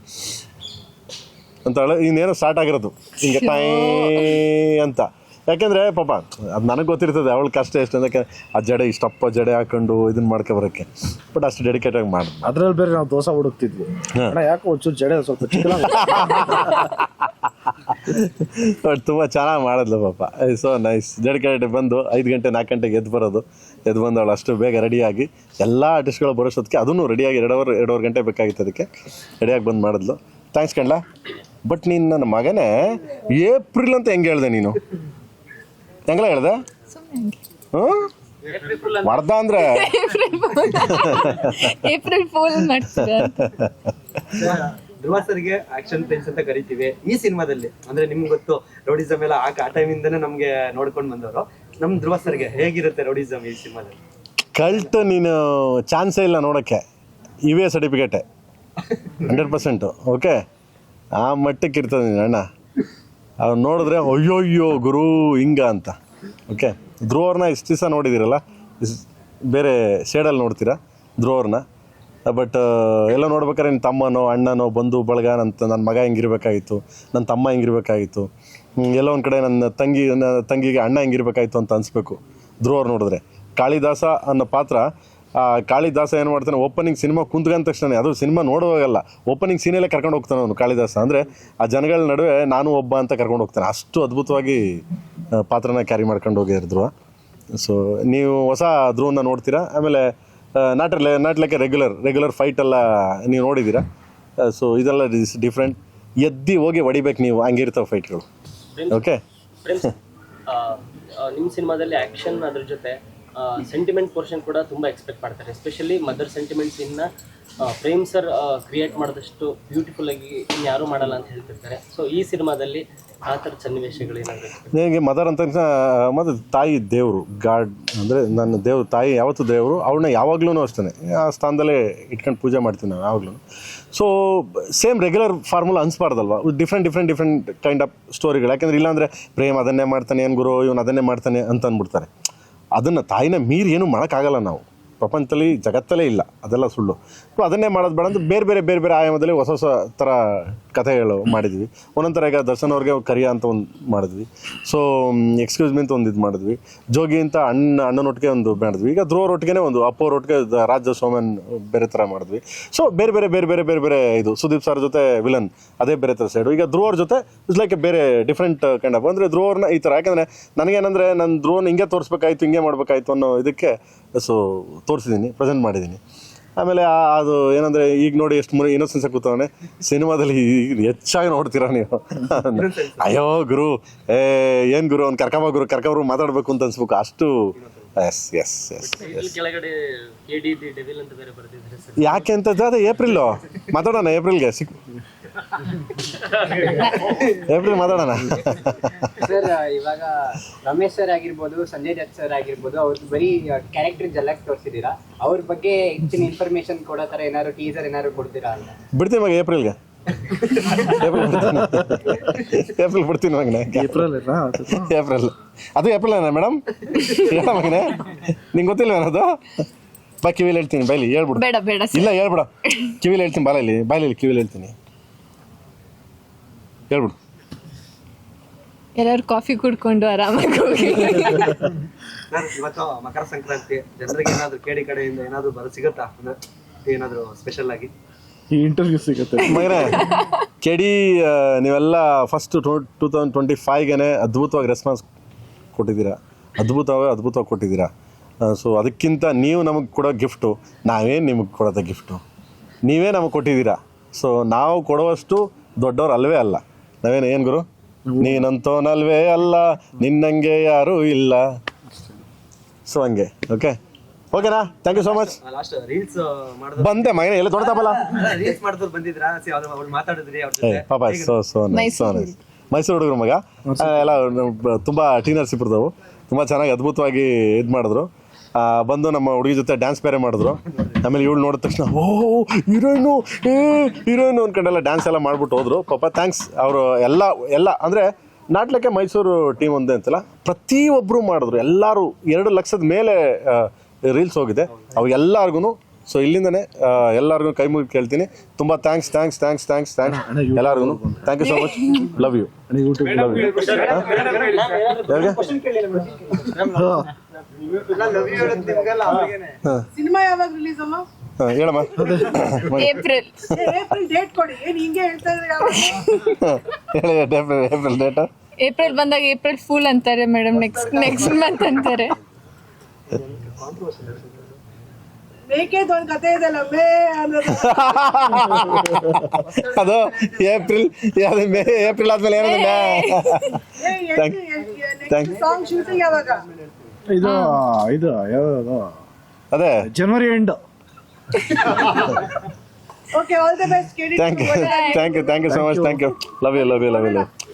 ಅಂತ ಇನ್ನೇನೋ ಸ್ಟಾರ್ಟ್ ಆಗಿರೋದು ಹಿಂಗೆ ಟೈ ಅಂತ. ಯಾಕೆಂದರೆ ಪಾಪ ಅದು ನನಗೆ ಗೊತ್ತಿರ್ತದೆ ಅವಳ ಕಷ್ಟ ಎಷ್ಟು ಅಂತ, ಆ ಜಡೆ ಇಷ್ಟಪ್ಪ ಜಡೆ ಹಾಕೊಂಡು ಇದನ್ನ ಮಾಡ್ಕೊ ಬರೋಕ್ಕೆ. ಬಟ್ ಅಷ್ಟು ಡೆಡಿಕೇಟಾಗಿ ಮಾಡಿ ಅದ್ರಲ್ಲಿ ಬೇರೆ ನಾವು ದೋಸೆ ಹುಡುಕ್ತಿದ್ವಿ, ಯಾಕೆ ಒಂಚೂರು ಜಡೆ ಸ್ವಲ್ಪ ಚಿಕ್ಕ ಬಟ್ ತುಂಬ ಚೆನ್ನಾಗಿ ಮಾಡಿದ್ಲು ಪಾಪ. So nice. ಡೆಡಿಕೇಟೆಡ್ ಬಂದು 5 ಗಂಟೆ 4 ಗಂಟೆಗೆ ಎದ್ದು ಬರೋದು, ಎದ್ದು ಬಂದು ಅವಳು ಅಷ್ಟು ಬೇಗ ರೆಡಿಯಾಗಿ ಎಲ್ಲ ಆರ್ಟಿಸ್ಟ್ಗಳು ಬರೋಷ್ಟೊತ್ತಿಗೆ ಅದನ್ನು ರೆಡಿಯಾಗಿ 2 ಗಂಟೆ ಬೇಕಾಗಿತ್ತು ಅದಕ್ಕೆ ರೆಡಿಯಾಗಿ ಬಂದು ಮಾಡಿದ್ಲು. ಥ್ಯಾಂಕ್ಸ್ ಕಣ್ಲ. ಬಟ್ ನೀನು ನನ್ನ ಮಗನೇ ಏಪ್ರಿಲ್ ಅಂತ ಹೆಂಗೆ ಹೇಳ್ದೆ ನೀನು? ಹೆಂಗಲ್ಲ ಹೇಳ್ದೆ? ಹ್ಞೂ ಮಾಡ್ದ ಅಂದರೆ ಏಪ್ರಿಲ್ ಫೂಲ್ ಮಾಡ್ತೀರಾ? ಧ್ರುವ ಸರ್ಗೆ ಆಕ್ಷನ್ ಪ್ಲೇನ್ಸ್ ಅಂತ ಕರಿತೀವಿ ಈ ಸಿನಿಮಾದಲ್ಲಿ. ಅಂದ್ರೆ ನಿಮ್ಗೆ ಗೊತ್ತು ರೌಡಿಸಮ್ ಎಲ್ಲ ಆ ಟೈಮಿಂದನೇ ನಮ್ಗೆ ನೋಡ್ಕೊಂಡು ಬಂದವರು. ನಮ್ ಧ್ರುವ ಸರ್ಗೆ ಹೇಗಿರುತ್ತೆ ರೌಡಿಸಮ್ ಈ ಸಿನಿಮಾದಲ್ಲಿ? ಕಲ್ಟ್ ನೀನು ಚಾನ್ಸೇ ಇಲ್ಲ ನೋಡೋಕ್ಕೆ, ಇವೇ ಸರ್ಟಿಫಿಕೇಟೆ 100%. ಓಕೆ, ಆ ಮಟ್ಟಕ್ಕೆ ಇರ್ತದೆ ನೀನು ಅಣ್ಣ. ಅವ್ನು ನೋಡಿದ್ರೆ ಅಯ್ಯೋ ಗುರು ಹಿಂಗ ಅಂತ. ಓಕೆ, ಧ್ರುವವ್ರನ್ನ ಇಷ್ಟು ದಿವಸ ನೋಡಿದ್ದೀರಲ್ಲ, ಬೇರೆ ಶೇಡಲ್ಲಿ ನೋಡ್ತೀರಾ ಧ್ರುವವ್ರನ್ನ. ಬಟ್ ಎಲ್ಲ ನೋಡ್ಬೇಕಾದ್ರೆ ನಿನ್ನ ತಮ್ಮನೋ ಅಣ್ಣನೋ ಬಂಧು ಬಳಗ ನನ್ನ ಮಗ ಹಿಂಗಿರ್ಬೇಕಾಗಿತ್ತು, ನನ್ನ ತಮ್ಮ ಹಿಂಗಿರ್ಬೇಕಾಗಿತ್ತು, ಎಲ್ಲ ಒಂದು ಕಡೆ ನನ್ನ ತಂಗಿಗೆ ಅಣ್ಣ ಹಿಂಗಿರ್ಬೇಕಾಗಿತ್ತು ಅಂತ ಅನಿಸ್ಬೇಕು ಧ್ರುವವ್ರು ನೋಡಿದ್ರೆ. ಕಾಳಿದಾಸ ಅನ್ನೋ ಪಾತ್ರ, ಕಾಳಿದಾಸ ಏನು ಮಾಡ್ತಾನೆ, ಓಪನಿಂಗ್ ಸಿನಿಮಾ ಕುಂತ್ಕೊಂಡ ತಕ್ಷಣ, ಅದು ಸಿನಿಮಾ ನೋಡುವಾಗಲ್ಲ, ಓಪನಿಂಗ್ ಸೀನಲ್ಲೇ ಕರ್ಕೊಂಡು ಹೋಗ್ತಾನೆ ಅವನು ಕಾಳಿದಾಸ. ಅಂದರೆ ಆ ಜನಗಳ ನಡುವೆ ನಾನು ಒಬ್ಬ ಅಂತ ಕರ್ಕೊಂಡು ಹೋಗ್ತಾನೆ. ಅಷ್ಟು ಅದ್ಭುತವಾಗಿ ಪಾತ್ರನ ಕ್ಯಾರಿ ಮಾಡ್ಕೊಂಡು ಹೋಗಿದ್ರು ಧ್ರುವ. ಸೊ ನೀವು ಹೊಸ ಧ್ರುವನ್ನ ನೋಡ್ತೀರಾ. ಆಮೇಲೆ ನಾಟ್ ಲೈಕ್ ರೆಗ್ಯುಲರ್ ಫೈಟ್ ಎಲ್ಲ ನೀವು ನೋಡಿದ್ದೀರಾ. ಸೊ ಇದೆಲ್ಲ ಡಿಫ್ರೆಂಟ್. ಎದ್ದು ಹೋಗಿ ಹೊಡಿಬೇಕು ನೀವು, ಹಂಗಿರ್ತಾವೆ ಫೈಟ್ಗಳು. ಓಕೆ, ನಿಮ್ಮ ಸಿನಿಮಾದಲ್ಲಿ ಆ್ಯಕ್ಷನ್ ಅದ್ರ ಜೊತೆ ಸೆಂಟಿಮೆಂಟ್ ಪೋರ್ಷನ್ ಕೂಡ ತುಂಬ ಎಕ್ಸ್ಪೆಕ್ಟ್ ಮಾಡ್ತಾರೆ. ಎಸ್ಪೆಷಲಿ ಮದರ್ ಸೆಂಟಿಮೆಂಟ್ಸ್ ಇನ್ನು ಪ್ರೇಮ್ ಸರ್ ಕ್ರಿಯೇಟ್ ಮಾಡಿದಷ್ಟು ಬ್ಯೂಟಿಫುಲ್ ಆಗಿ ಇನ್ಯಾರೂ ಮಾಡಲ್ಲ ಅಂತ ಹೇಳ್ತಿರ್ತಾರೆ. ಸೊ ಈ ಸಿನಿಮಾದಲ್ಲಿ ಆ ಥರದ ಸನ್ನಿವೇಶಗಳು ಏನಾದರೂ ನನಗೆ ಮದರ್ ಅಂತ ಮತ್ತು ತಾಯಿ ದೇವರು, ಗಾಡ್ ಅಂದರೆ ನನ್ನ ದೇವ್ರು, ತಾಯಿ ಯಾವತ್ತೂ ದೇವರು. ಅವಳನ್ನ ಯಾವಾಗ್ಲೂ ಅಷ್ಟೇ ಆ ಸ್ಥಾನದಲ್ಲೇ ಇಟ್ಕೊಂಡು ಪೂಜೆ ಮಾಡ್ತೀವಿ ನಾವು ಯಾವಾಗಲೂ. ಸೊ ಸೇಮ್ ರೆಗ್ಯುಲರ್ ಫಾರ್ಮುಲಾ ಅನಿಸ್ಬಾರ್ದಲ್ವ, ಡಿಫ್ರೆಂಟ್ ಕೈಂಡ್ ಆಫ್ ಸ್ಟೋರಿಗಳು. ಯಾಕೆಂದರೆ ಇಲ್ಲಾಂದರೆ ಪ್ರೇಮ್ ಅದನ್ನೇ ಮಾಡ್ತಾನೆ, ಏನು ಗುರು ಇವನು ಅದನ್ನೇ ಮಾಡ್ತಾನೆ ಅಂತ ಅಂದ್ಬಿಡ್ತಾರೆ. ಅದನ್ನು ತಾಯಿನ ಮೀರಿ ಏನೂ ಮಾಡೋಕ್ಕಾಗಲ್ಲ ನಾವು, ಪ್ರಪಂಚದಲ್ಲಿ ಜಗತ್ತಲ್ಲೇ ಇಲ್ಲ, ಅದೆಲ್ಲ ಸುಳ್ಳು. ಸೊ ಅದನ್ನೇ ಮಾಡೋದು ಬೇಡ ಅಂತ ಬೇರೆ ಬೇರೆ ಆಯಾಮದಲ್ಲಿ ಹೊಸ ಥರ ಕಥೆಗಳು ಮಾಡಿದ್ವಿ. ಒಂದೊಂದು ಥರ ಈಗ ದರ್ಶನ್ ಅವ್ರಿಗೆ ಕರಿಯ ಅಂತ ಒಂದು ಮಾಡಿದ್ವಿ. ಸೊ ಎಕ್ಸ್ಕ್ಯೂಸ್ ಮೀ ಅಂತ ಒಂದು ಇದು ಮಾಡಿದ್ವಿ. ಜೋಗಿ ಅಂತ ಅಣ್ಣನೊಟ್ಟಿಗೆ ಒಂದು ಮಾಡಿದ್ವಿ. ಈಗ ಧ್ರುವರೊಟ್ಟಿಗೆ ಒಂದು ಅಪ್ಪವ್ರೊಟ್ಟಿಗೆ ರಾಜ ಸೋಮನ್ ಬೇರೆ ಥರ ಮಾಡಿದ್ವಿ. ಸೊ ಬೇರೆ ಇದು ಸುದೀಪ್ ಸರ್ ಜೊತೆ ವಿಲನ್ ಅದೇ ಬೇರೆ ಥರ ಸೈಡು. ಈಗ ಧ್ರುವರ ಜೊತೆ ಇಟ್ಸ್ ಲೈಕ್ ಬೇರೆ ಡಿಫ್ರೆಂಟ್ ಕೈಂಡ್ ಆಫ್. ಅಂದರೆ ಧ್ರುವರ್ನ ಈ ಥರ, ಯಾಕಂದರೆ ನನಗೇನಂದರೆ ನನ್ನ ಧ್ರುವನ ಹಿಂಗೆ ತೋರಿಸ್ಬೇಕಾಯ್ತು, ಹಿಂಗೆ ಮಾಡಬೇಕಾಯ್ತು ಅನ್ನೋ ಇದಕ್ಕೆ ಸೊ ತೋರಿಸಿದ್ದೀನಿ, ಪ್ರೆಸೆಂಟ್ ಮಾಡಿದ್ದೀನಿ. ಆಮೇಲೆ ಅದು ಏನಂದರೆ ಈಗ ನೋಡಿ ಎಷ್ಟು ಇನ್ನೊಸೆನ್ಸ್ ಕೂತವನೆ ಸಿನಿಮಾದಲ್ಲಿ ಹೆಚ್ಚಾಗಿ ನೋಡ್ತೀರಾ ನೀವು. ಅಯ್ಯೋ ಗುರು ಏನು ಗುರು ಅವ್ನು ಕರ್ಕೊಂಬರು ಮಾತಾಡಬೇಕು ಅಂತ ಅನ್ಸ್ಬೇಕು ಅಷ್ಟು. ಎಸ್ ಕೆಳಗಡೆ ಡೆವಿಲ್ ಅಂತ ಬೇರೆ ಬರ್ತಿದ್ರೆ ಸರ್. ಯಾಕೆ ಅಂತ ಅದೇ ಏಪ್ರಿಲ್ಲು ಮಾತಾಡೋಣ, ಏಪ್ರಿಲ್ಗೆ ಏಪ್ರಿಲ್ ಮಾತಾಡೋಣ. ಸರ್ ಇವಾಗ ರಮೇಶ್ ಸರ್ ಆಗಿರ್ಬೋದು, ಸಂಜಯ್ ದತ್ ಸರ್ ಆಗಿರ್ಬೋದು, ಅವ್ರದ್ದು ಬರೀ ಕ್ಯಾರೆಕ್ಟರ್ ಜಲ್ಲಾಗಿ ತೋರಿಸಿದ್ದೀರಾ. ಅವ್ರ ಬಗ್ಗೆ ಹೆಚ್ಚಿನ ಇನ್ಫಾರ್ಮೇಶನ್ ಕೊಡೋ ಥರ ಏನಾದ್ರು ಟೀಸರ್ ಏನಾದ್ರು ಕೊಡ್ತೀರಾ ಅಂತ? ಬಿಡ್ತೀನಿ ಮಗ ಏಪ್ರಿಲ್ ಬಿಡ್ತೀನಿ ಮಗನೇ. ಏಪ್ರಿಲ್ ಅದು ಏಪ್ರಿಲ್ ಮೇಡಮ್ ಹೇಳ ಮಗನೇ, ನಿಂಗೆ ಗೊತ್ತಿಲ್ಲ ಅನ್ನೋದು. ಬಾ ಕಿವಿಲಿ ಹೇಳ್ತೀನಿ, ಬೈಲಿ ಹೇಳ್ಬಿಡು. ಬೇಡ ಇಲ್ಲ ಹೇಳ್ಬಿಡ, ಕಿವಿಲಿ ಹೇಳ್ತೀನಿ, ಬಾಯಲ್ಲಿ ಕಿವಿಲಿ ಹೇಳ್ತೀನಿ, ಹೇಳ್ಬಿಡು. ಎಲ್ಲರೂ ಕಾಫಿ ಕುಡ್ಕೊಂಡು ಆರಾಮಾಗಿ ಹೋಗಿ. ಸರ್ ಇವತ್ತು ಮಕರ ಸಂಕ್ರಾಂತಿ, ಜನರಿಗೆ ಏನಾದ್ರು ಕೇಳಿ ಕಡೆಯಿಂದ ಏನಾದ್ರು ಸಿಗುತ್ತಾ ಅಂದ್ರೆ ಏನಾದ್ರು ಸ್ಪೆಷಲ್ ಆಗಿ? ಈ ಇಂಟರ್ವ್ಯೂ ಸಿಗುತ್ತೆ ಮಗನೇ ಕೆಡಿ ನೀವೆಲ್ಲ ಫಸ್ಟ್ 2025ಗೆ ಅದ್ಭುತವಾಗಿ ರೆಸ್ಪಾನ್ಸ್ ಕೊಟ್ಟಿದ್ದೀರಾ, ಅದ್ಭುತವಾಗಿ ಕೊಟ್ಟಿದ್ದೀರಾ. ಸೊ ಅದಕ್ಕಿಂತ ನೀವು ನಮಗೆ ಕೊಡೋ ಗಿಫ್ಟು, ನಾವೇನು ನಿಮಗೆ ಕೊಡೋದ ಗಿಫ್ಟು, ನೀವೇ ನಮಗೆ ಕೊಟ್ಟಿದ್ದೀರಾ. ಸೊ ನಾವು ಕೊಡುವಷ್ಟು ದೊಡ್ಡವ್ರು ಅಲ್ವೇ ಅಲ್ಲ. ಏನು ಗುರು, ನೀನಂತೋನಲ್ವೇ ಅಲ್ಲ, ನಿನ್ನಂಗೆ ಯಾರೂ ಇಲ್ಲ. ಸೊ ಹಂಗೆ ಓಕೆನಾ? Thank you so much. Last reels ಮಾಡಿದ್ರು ಬಂದೆ ಮಗನೇ, ಎಲ್ಲ ದೊಡ್ಡದಪ್ಪಲ್ಲ. ರೀಲ್ಸ್ ಮಾಡಿದ್ರು ಬಂದಿದ್ರಾ? ಅವ್ರು ಮಾತಾಡಿದ್ರಿ ಅವ್ರ ಜೊತೆ? ಪಾಪ ಸೊ ನೈಸ್. ಮೈಸೂರು ಹುಡುಗರು ಮಗ ಎಲ್ಲ ತುಂಬ ಟೀನರ್ಸ್ ಇಬ್ಬರದವು, ತುಂಬ ಚೆನ್ನಾಗಿ ಅದ್ಭುತವಾಗಿ ಇದು ಮಾಡಿದ್ರು. ಬಂದು ನಮ್ಮ ಹುಡುಗಿ ಜೊತೆ ಡ್ಯಾನ್ಸ್ ಬೇರೆ ಮಾಡಿದ್ರು. ಆಮೇಲೆ ಇವಳು ನೋಡಿದ ತಕ್ಷಣ ಹೀರೋಯಿನು ಅಂದ್ಕೊಂಡೆಲ್ಲ ಡ್ಯಾನ್ಸ್ ಎಲ್ಲ ಮಾಡ್ಬಿಟ್ಟು ಹೋದ್ರು. ಪಾಪ ಥ್ಯಾಂಕ್ಸ್. ಅವರು ಎಲ್ಲ ಅಂದರೆ ನಾಟ್ಲಕ್ಕೆ ಮೈಸೂರು ಟೀಮ್ ಒಂದೇ ಅಂತಲ್ಲ, ಪ್ರತಿಯೊಬ್ಬರು ಮಾಡಿದ್ರು. ಎಲ್ಲರೂ 2 ಲಕ್ಷದ ಮೇಲೆ ರೀಲ್ಸ್ ಹೋಗಿದೆ ಅವು ಎಲ್ಲರಿಗೂ. ಸೊ ಇಲ್ಲಿಂದನೇ ಎಲ್ಲರಿಗೂ ಕೈ ಮುಗಿ ಕೇಳ್ತೀನಿ, ತುಂಬ ಥ್ಯಾಂಕ್ಸ್ ಎಲ್ಲರಿಗೂ. Thank you so much. Love you. Cinema ಯಾವಾಗ ರಿಲೀಸ್ ಅಮ್ಮ? ಹೇಳಮ್ಮ. ಏಪ್ರಿಲ್ ಡೇಟ್ ಕೊಡಿ. ಏನ್ ಹಿಂಗೆ ಹೇಳ್ತಾ ಇದ್ರೆ ಏಪ್ರಿಲ್ ಡೇಟ್? ಏಪ್ರಿಲ್ ಬಂದಾಗ ಏಪ್ರಿಲ್ ಫೂಲ್ ಅಂತಾರೆ ಮೇಡಮ್, ನೆಕ್ಸ್ಟ್ ಮಂತ್ ಅಂತಾರೆ. ಮೇಕೆದು ಒಂದು ಕತೆ ಇದೆಲ್ಲ, ಮೇ ಅನ್ನೋದು. ಅದು ಏಪ್ರಿಲ್ ಆದ್ಮೇಲೆ ನೆಕ್ಸ್ಟ್ ಸಾಂಗ್ ಶೂಟಿಂಗ್ ಯಾವಾಗ? ಇದು ಯಾವ್ದು ಅದೇ ಜನವರಿ end. Okay, all the best. Thank you so much. Thank you. Love you.